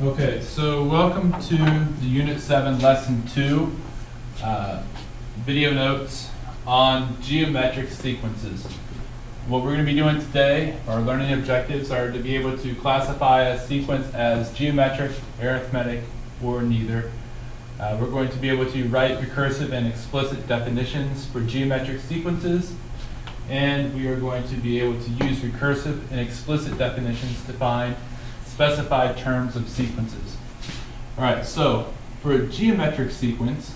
Okay, so welcome to the Unit 7, Lesson 2, video notes on geometric sequences. What we're going to be doing today, our learning objectives are to be able to classify a sequence as geometric, arithmetic, or neither. We're going to be able to write recursive and explicit definitions for geometric sequences, and we are going to be able to use recursive and explicit definitions to find specified terms of sequences. All right, so for a geometric sequence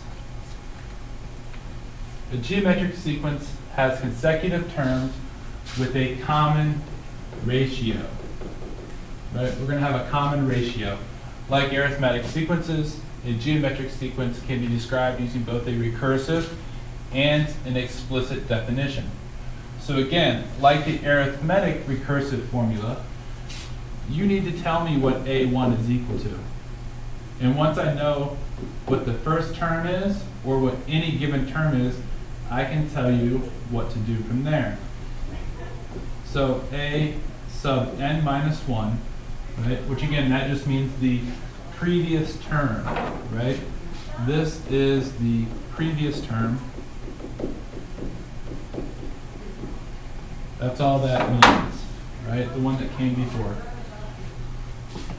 has consecutive terms with a common ratio. Right? We're going to have a common ratio. Like arithmetic sequences, a geometric sequence can be described using both a recursive and an explicit definition. So again, like the arithmetic recursive formula, you need to tell me what A1 is equal to. And once I know what the first term is, or what any given term is, I can tell you what to do from there. So A sub n minus 1, right? Which again, that just means the previous term, right? This is the previous term. That's all that means, right? The one that came before.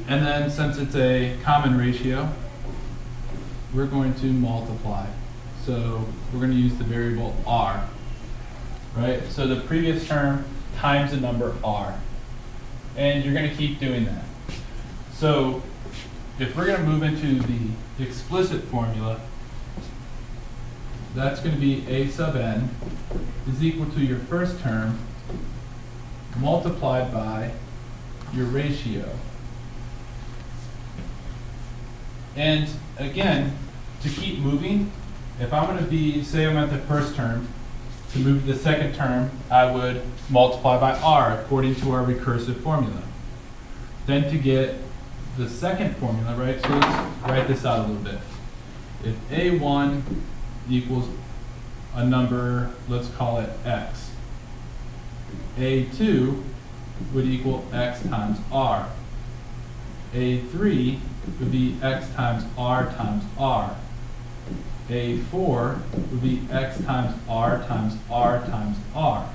And then since it's a common ratio, we're going to multiply. So we're going to use the variable r, right? So the previous term times the number r. And you're going to keep doing that. So if we're going to move into the explicit formula, that's going to be a sub n is equal to your first term multiplied by your ratio. And again, to keep moving, if I'm going to be, say I'm at the first term, to move to the second term, I would multiply by r according to our recursive formula. Then to get the second formula, right, so let's write this out a little bit. If A1 equals a number, let's call it x, A2 would equal x times r. A3 would be x times r. A4 would be x times r times r times r.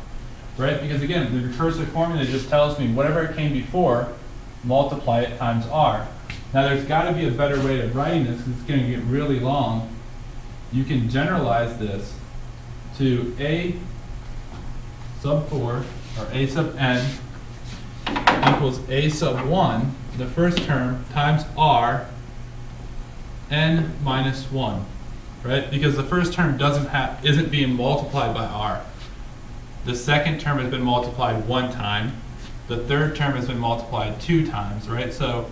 Right? Because again, the recursive formula just tells me whatever came before, multiply it times r. Now there's got to be a better way of writing this because it's going to get really long. You can generalize this to a sub 4 or a sub n equals a sub 1, the first term, times r n minus 1, right? Because the first term isn't being multiplied by r. The second term has been multiplied 1 time. The third term has been multiplied 2 times, right? So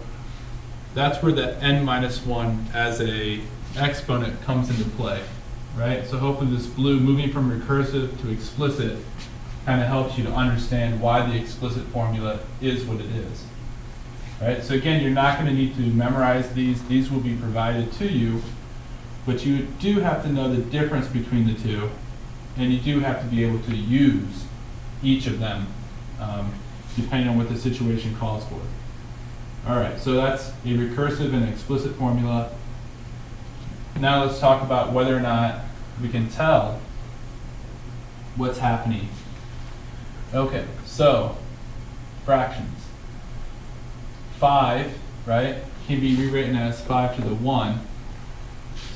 that's where the n minus 1 as a exponent comes into play, right? So hopefully this blue, moving from recursive to explicit, kind of helps you to understand why the explicit formula is what it is. Right? So again, you're not going to need to memorize these. These will be provided to you, but you do have to know the difference between the two, and you do have to be able to use each of them depending on what the situation calls for. All right, so that's a recursive and explicit formula. Now let's talk about whether or not we can tell what's happening. Okay, so fractions. 5, right, can be rewritten as 5 to the 1.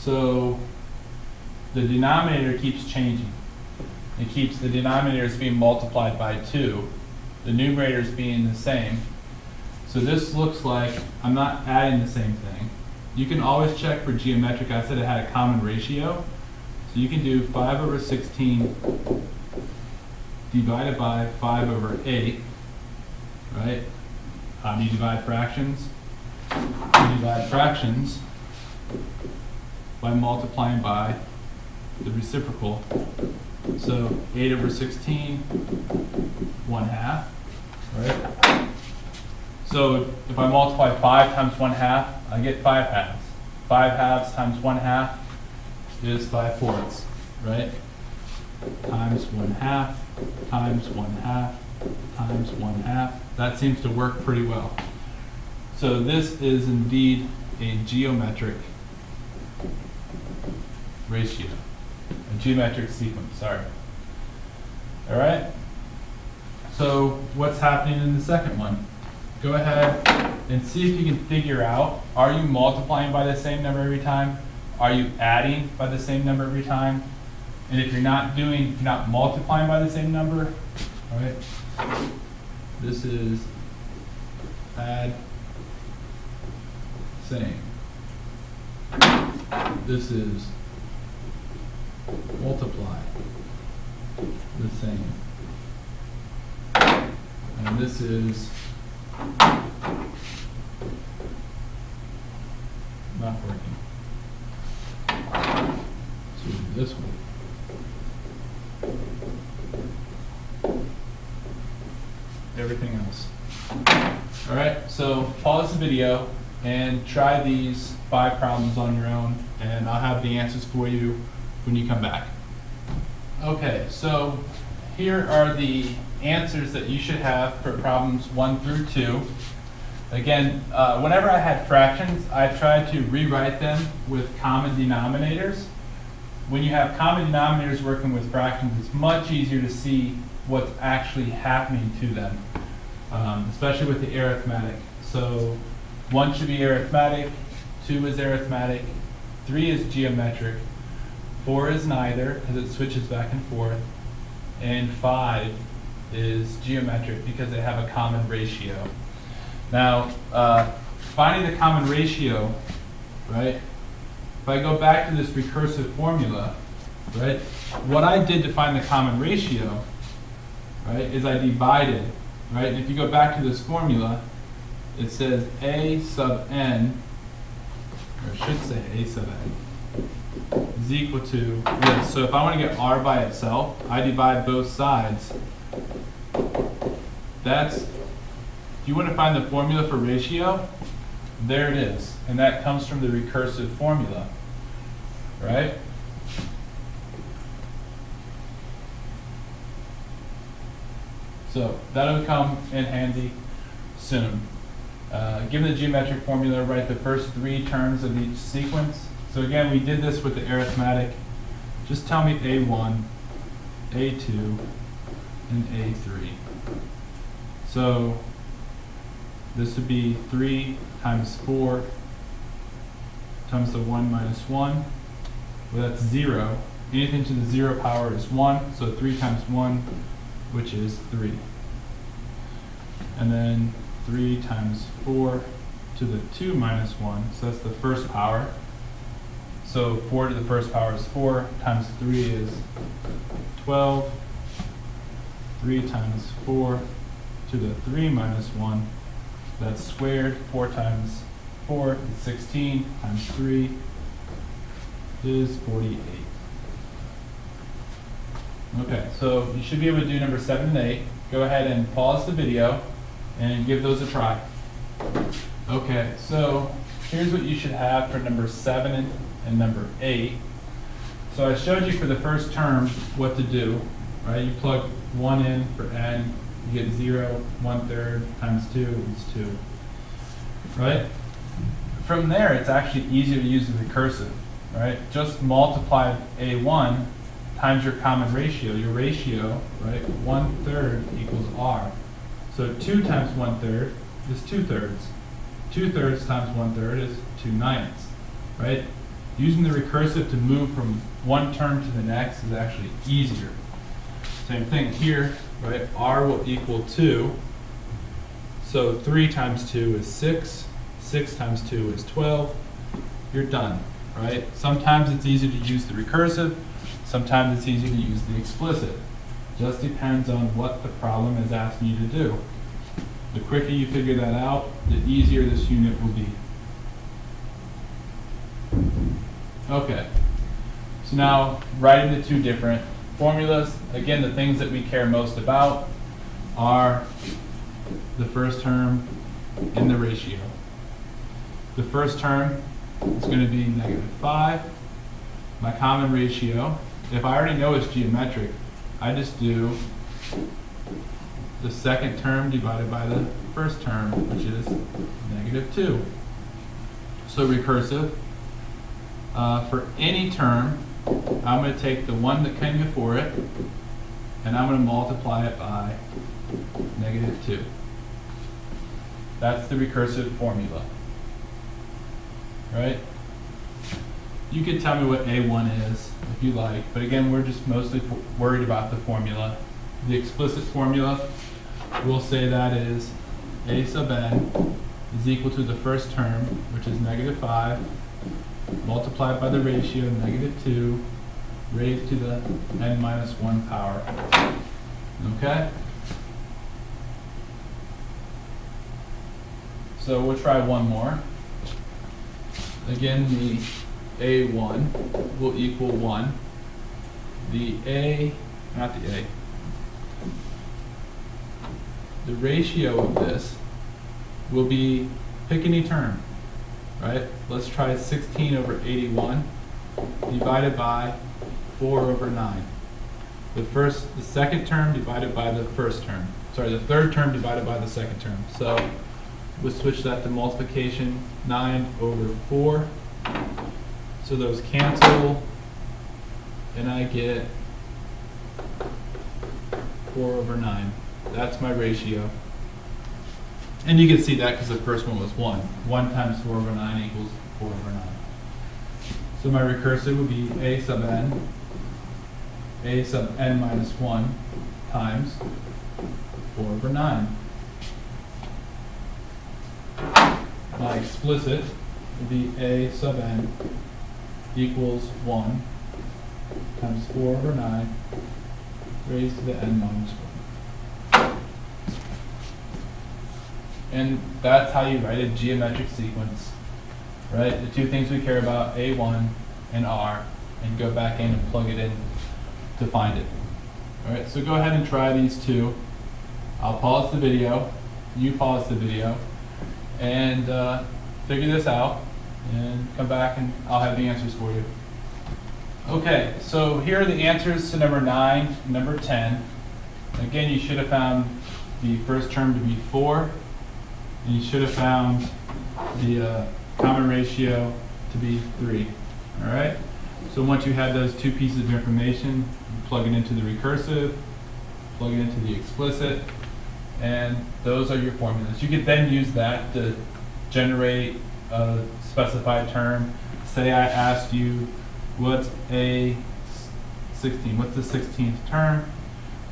So the denominator keeps changing. It keeps the denominators being multiplied by 2. The numerators being the same. So this looks like I'm not adding the same thing. You can always check for geometric. I said it had a common ratio. So you can do 5 over 16 divided by 5 over 8, right? How do you divide fractions? You divide fractions by multiplying by the reciprocal. So 8 over 16, 1/2, right? So if I multiply 5 times 1/2, I get 5 halves. 5 halves times 1/2 is 5 fourths, right? Times 1/2 times 1/2 times 1/2. That seems to work pretty well. So this is indeed a geometric ratio, a geometric sequence, sorry. All right? So what's happening in the second one? Go ahead and see if you can figure out, are you multiplying by the same number every time? Are you adding by the same number every time? And if you're not multiplying by the same number, all right, this is add same. This is multiply the same. And this is not working. So this one. Everything else. All right, so pause the video and try these 5 problems on your own, and I'll have the answers for you when you come back. Okay, so here are the answers that you should have for problems 1 through 2. Again, whenever I had fractions, I tried to rewrite them with common denominators. When you have common denominators working with fractions, it's much easier to see what's actually happening to them, especially with the arithmetic. So 1 should be arithmetic, 2 is arithmetic, 3 is geometric, 4 is neither because it switches back and forth, and 5 is geometric because they have a common ratio. Now, finding the common ratio, right? If I go back to this recursive formula, right? What I did to find the common ratio, right, is I divided, right? And if you go back to this formula, it says a sub n, or it should say a sub n, is equal to this. So if I want to get r by itself, I divide both sides. That's, if you want to find the formula for ratio, there it is. And that comes from the recursive formula, right? So that'll come in handy soon. Given the geometric formula, write the first 3 terms of each sequence. So again, we did this with the arithmetic. Just tell me A1, A2, and A3. So this would be 3 times 4 times the 1 minus 1. Well, that's 0. Anything to the 0 power is 1. So 3 times 1, which is 3. And then 3 times 4 to the 2 minus 1. So that's the first power. So 4 to the first power is 4 times 3 is 12. 3 times 4 to the 3 minus 1. That's squared. 4 times 4 is 16 times 3 is 48. Okay, so you should be able to do number 7 and 8. Go ahead and pause the video and give those a try. Okay, so here's what you should have for number 7 and number 8. So I showed you for the first term what to do, right? You plug 1 in for n, you get 0, 1/3 times 2 is 2, right? From there, it's actually easier to use the recursive, right? Just multiply A1 times your common ratio. Your ratio, right, 1/3 equals r. So 2 times 1/3 is 2/3. 2/3 times 1/3 is 2/9, right? Using the recursive to move from one term to the next is actually easier. Same thing here, right? R will equal 2. So 3 times 2 is 6. 6 times 2 is 12. You're done, right? Sometimes it's easy to use the recursive. Sometimes it's easy to use the explicit. Just depends on what the problem is asking you to do. The quicker you figure that out, the easier this unit will be. Okay, so now writing the 2 different formulas. Again, the things that we care most about are the first term and the ratio. The first term is going to be -5. My common ratio, if I already know it's geometric, I just do the second term divided by the first term, which is -2. So recursive, for any term, I'm going to take the one that came before it, and I'm going to multiply it by -2. That's the recursive formula, right? You could tell me what A1 is if you like, but again, we're just mostly worried about the formula. The explicit formula, we'll say that is A sub n is equal to the first term, which is -5, multiplied by the ratio -2, raised to the n minus 1 power. Okay? So we'll try one more. Again, the A1 will equal 1. The ratio of this will be, pick any term, right? Let's try 16 over 81 divided by 4 over 9. The second term divided by the first term. Sorry, the third term divided by the second term. So we'll switch that to multiplication, 9 over 4. So those cancel, and I get 4 over 9. That's my ratio. And you can see that because the first one was 1. 1 times 4 over 9 equals 4 over 9. So my recursive would be A sub n minus 1 times 4 over 9. My explicit would be A sub n equals 1 times 4 over 9 raised to the n minus 1. And that's how you write a geometric sequence, right? The two things we care about, A1 and R, and go back in and plug it in to find it. All right, so go ahead and try these two. I'll pause the video, you pause the video, and figure this out, and come back and I'll have the answers for you. Okay, so here are the answers to number 9, number 10. Again, you should have found the first term to be 4, and you should have found the common ratio to be 3. All right? So once you have those two pieces of information, you plug it into the recursive, plug it into the explicit, and those are your formulas. You could then use that to generate a specified term. Say I asked you, what's A16? What's the 16th term?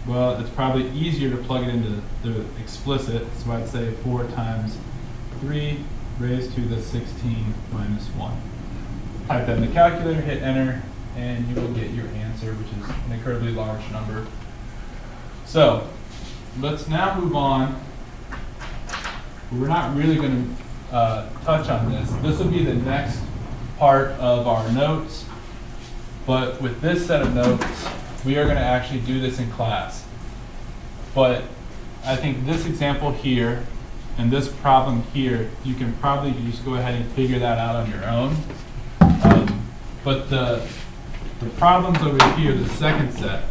Well, it's probably easier to plug it into the explicit, so I'd say 4 times 3 raised to the 16 minus 1. Type that in the calculator, hit enter, and you will get your answer, which is an incredibly large number. So, let's now move on. We're not really going to touch on this. This will be the next part of our notes, but with this set of notes, we are going to actually do this in class. But I think this example here and this problem here, you can probably just go ahead and figure that out on your own. But the problems over here, the second set,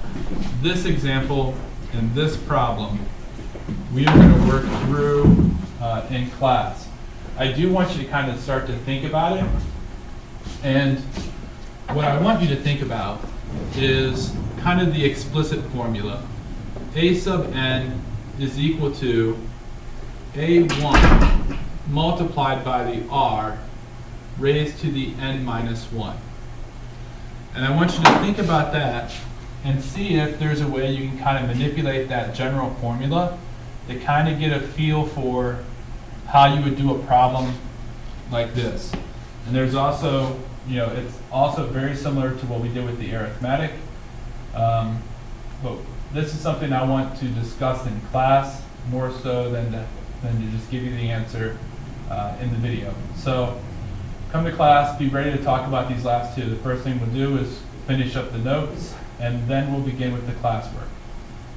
this example and this problem, we are going to work through in class. I do want you to kind of start to think about it. And what I want you to think about is kind of the explicit formula. A sub n is equal to A1 multiplied by the R raised to the n minus 1. And I want you to think about that and see if there's a way you can kind of manipulate that general formula to kind of get a feel for how you would do a problem like this. And there's also, it's also very similar to what we did with the arithmetic. But this is something I want to discuss in class more so than to just give you the answer in the video. So come to class, be ready to talk about these last two. The first thing we'll do is finish up the notes, and then we'll begin with the classwork.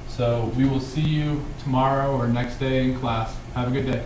So we will see you tomorrow or next day in class. Have a good day.